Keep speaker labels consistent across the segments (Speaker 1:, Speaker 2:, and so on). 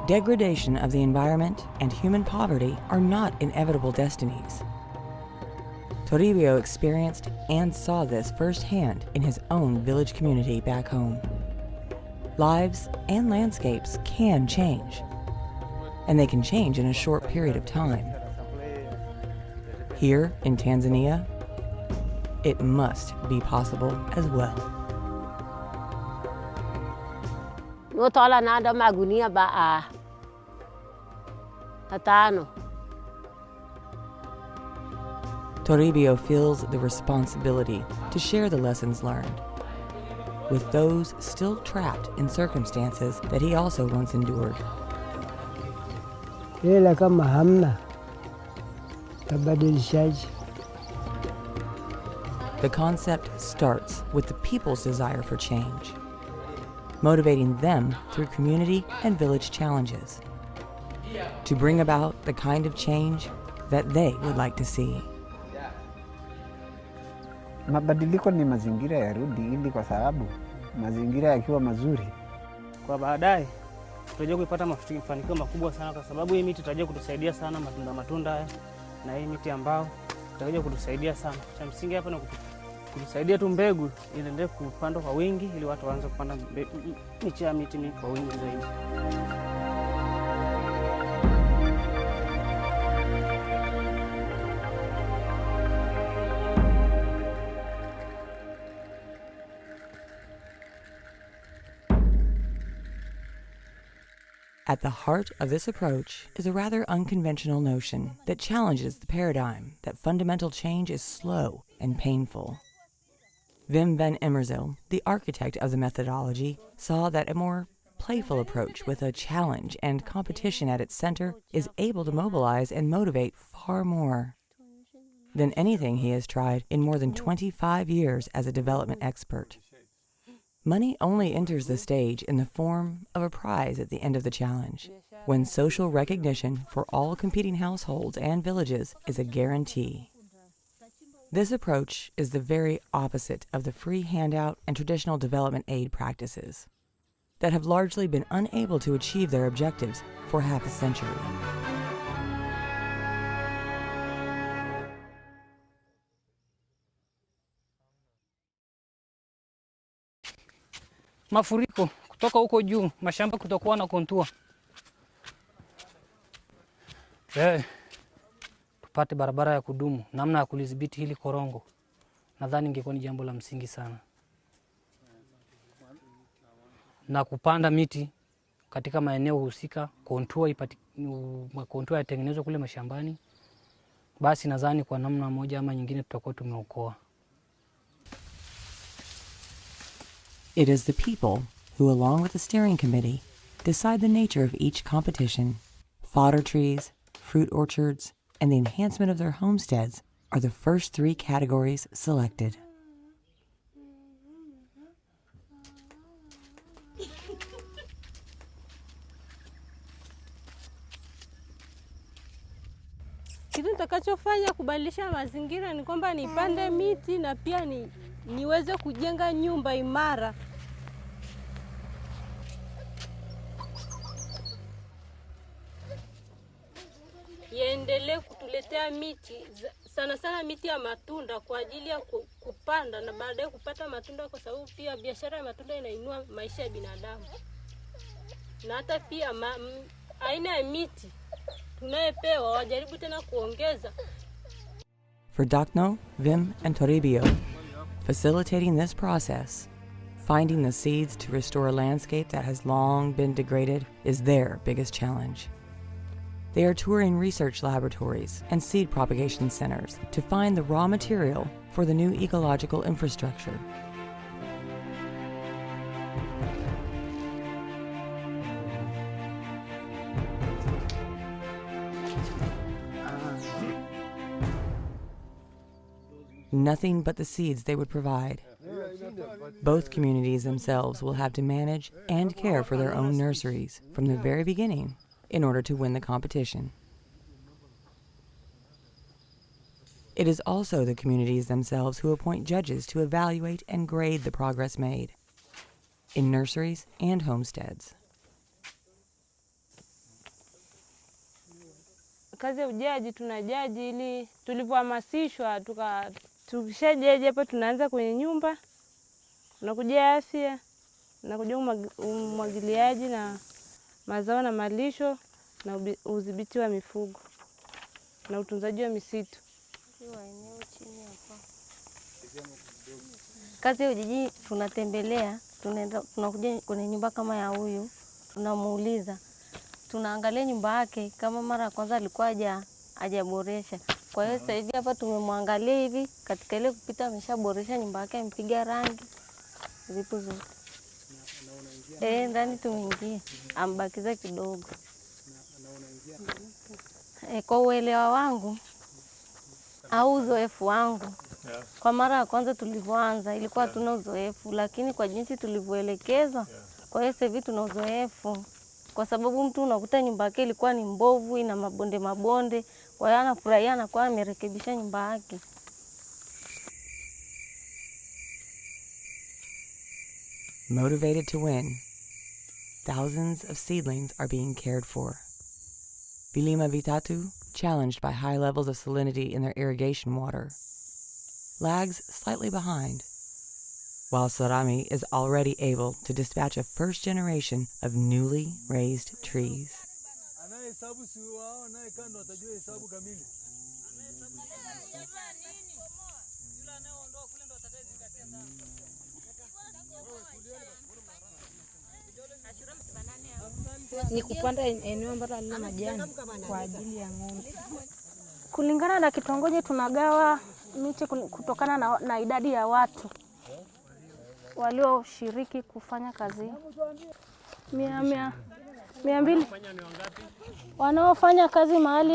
Speaker 1: Degradation of the environment and human poverty are not inevitable destinies. Toribio experienced and saw this firsthand in his own village community back home. Lives and landscapes can change, and they can change in a short period of time. Here in Tanzania, it must be possible as well.
Speaker 2: Notola nada magunia ba atano.
Speaker 1: Toribio feels the responsibility to share the lessons learned with those still trapped in circumstances that he also once endured.
Speaker 3: Ila kama hamna tabadilishaje?
Speaker 1: The concept starts with the people's desire for change, motivating them through community and village challenges to bring about the kind of change that they would like to see.
Speaker 4: Mabadiliko ni mazingira yarudi ili kwa sababu mazingira yakiwa mazuri
Speaker 5: kwa baadaye tutaje kupata mafanikio makubwa sana, kwa sababu hii miti itaje kutusaidia sana, matunda haya na hii miti ambao itaje kutusaidia sana. Cha msingi hapa ni kutusaidia tu mbegu iendelee kupandwa kwa wingi ili watu waanze kupanda miche ya miti kwa wingi zaidi.
Speaker 1: At the heart of this approach is a rather unconventional notion that challenges the paradigm that fundamental change is slow and painful. Wim van Emmerzeel, the architect of the methodology, saw that a more playful approach with a challenge and competition at its center is able to mobilize and motivate far more than anything he has tried in more than 25 years as a development expert. Money only enters the stage in the form of a prize at the end of the challenge, when social recognition for all competing households and villages is a guarantee. This approach is the very opposite of the free handout and traditional development aid practices that have largely been unable to achieve their objectives for half a century.
Speaker 5: Mafuriko kutoka huko juu, mashamba kutokuwa na kontua. Tupate barabara ya kudumu, namna ya kulidhibiti hili korongo. Nadhani ingekuwa ni jambo la msingi sana. Na kupanda miti katika maeneo husika, kontua yatengenezwe kule mashambani. Basi nadhani kwa namna moja ama nyingine tutakuwa tumeokoa.
Speaker 1: It is the people who, along with the steering committee, decide the nature of each competition. Fodder trees, fruit orchards, and the enhancement of their homesteads are the first three categories selected.
Speaker 6: Kitu nitakachofanya kubadilisha mazingira ni kwamba nipande miti na pia niweze kujenga nyumba imara. Iendelee kutuletea miti, sana sana miti ya matunda kwa ajili ya kupanda na baadaye kupata matunda, kwa sababu pia biashara ya matunda inainua maisha ya binadamu. Na hata pia aina ya miti tunayepewa wajaribu tena kuongeza.
Speaker 1: For Dakno, Wim, and Toribio, facilitating this process, finding the seeds to restore a landscape that has long been degraded, is their biggest challenge. They are touring research laboratories and seed propagation centers to find the raw material for the new ecological infrastructure. Nothing but the seeds they would provide. Both communities themselves will have to manage and care for their own nurseries from the very beginning in order to win the competition. It is also the communities themselves who appoint judges to evaluate and grade the progress made in nurseries and homesteads.
Speaker 3: kazi ya ujaji tunajaji ili tulivyohamasishwa tukishajaji hapa tunaanza kwenye nyumba, tunakuja afya, tunakuja umwagiliaji na mazao na malisho na udhibiti wa mifugo na utunzaji wa misitu.
Speaker 7: Kazi ya ujaji tunatembelea, tunakuja kwenye nyumba kama ya huyu, tunamuuliza, tunaangalia nyumba yake kama mara ya kwanza alikuwa hajaboresha. Kwa hiyo sasa hivi hapa tumemwangalia hivi, katika ile kupita ameshaboresha nyumba yake, ampiga rangi zipo zote. Ndani tumeingia, ambakiza kidogo. Kwa uelewa wangu au uzoefu wangu, kwa mara ya kwanza tulivyoanza ilikuwa tuna uzoefu, lakini kwa jinsi tulivyoelekezwa, kwa hiyo sasa hivi tuna uzoefu. Kwa sababu mtu unakuta nyumba yake ilikuwa ni mbovu, ina mabonde, kwa hiyo anafurahia anakuwa amerekebisha nyumba yake.
Speaker 1: Motivated to win, thousands of seedlings are being cared for. Vilima Vitatu, challenged by high levels of salinity in their irrigation water, lags slightly behind, while Sorami is already able to dispatch a first generation of newly raised trees.
Speaker 8: Ni kupanda eneo ambalo halina majani kwa ajili ya ng'ombe.
Speaker 9: Kulingana na kitongoji tunagawa miche kutokana na idadi ya watu walioshiriki kufanya kazi. 200 wanaofanya kazi mahali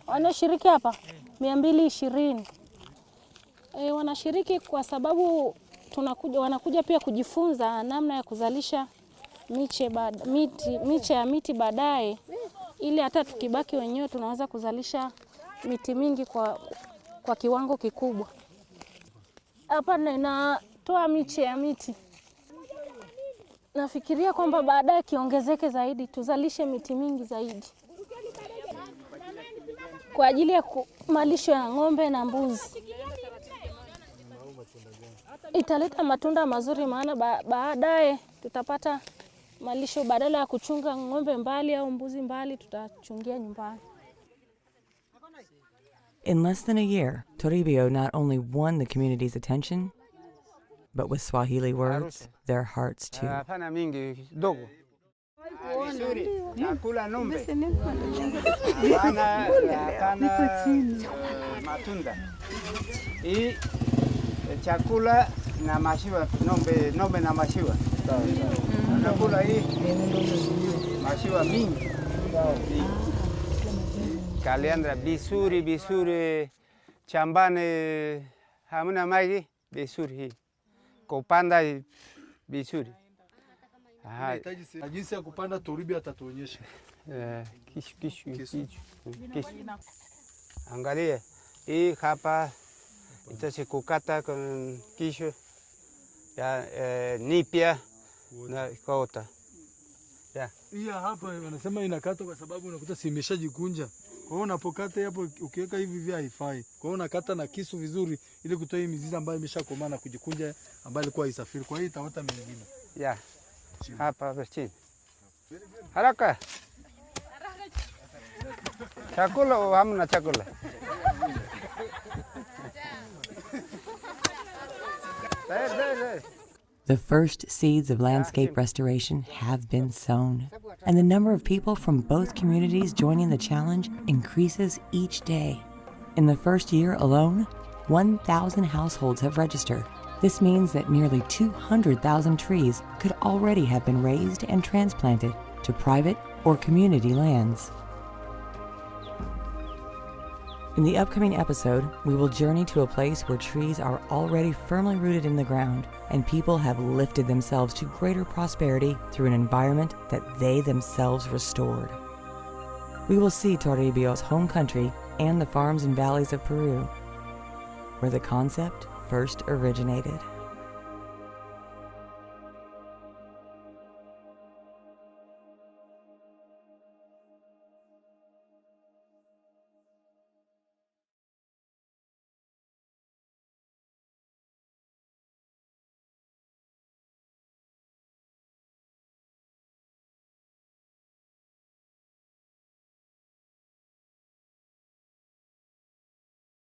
Speaker 9: wanaoshiriki hapa 220. Wanashiriki kwa sababu wanakuja pia kujifunza namna ya kuzalisha miche ya miti baadaye, ili hata tukibaki wenyewe tunaweza kuzalisha miti mingi kwa kiwango kikubwa. Hapa ninatoa miche ya miti. Nafikiria kwamba baadaye kiongezeke zaidi, tuzalishe miti mingi zaidi kwa ajili ya malisho ya ng'ombe na mbuzi. Italeta matunda mazuri, maana baadaye tutapata malisho, badala ya kuchunga ng'ombe mbali au mbuzi mbali, tutachungia nyumbani.
Speaker 1: In less than a year, Toribio not only won the community's attention, but with Swahili words, their hearts too.
Speaker 4: Hapana mingi dogo. Chakula ng'ombe. Hapana matunda. Hii chakula na mashiwa, ng'ombe na mashiwa. Chakula hii mashiwa mingi. Kaliandra bisuri chambane hamna maji bisuri hii. Kupanda bisuri.
Speaker 10: Na jinsi ya kupanda Toribio atatuonyesha.
Speaker 4: Kishu. Angalia, hii hapa itakukata con kishu ya nipia na kota. Ya.
Speaker 10: Hii hapa wanasema inakata kwa sababu unakuta si imeshajikunja. Kwa hiyo unapokata hapo ukiweka hivi haifai. Kwa hiyo unakata na kisu vizuri ili kutoa hii mizizi ambayo imeshakomaa na kujikunja ambayo ilikuwa isafiri. Kwa hiyo itaota mengine.
Speaker 4: Ya. Hapa chini. Haraka. Chakula hamna chakula.
Speaker 1: The first seeds of landscape restoration have been sown, and the number of people from both communities joining the challenge increases each day. In the first year alone, 1,000 households have registered. This means that nearly 200,000 trees could already have been raised and transplanted to private or community lands. In the upcoming episode, we will journey to a place where trees are already firmly rooted in the ground and people have lifted themselves to greater prosperity through an environment that they themselves restored. We will see Toribio's home country and the farms and valleys of Peru, where the concept first originated.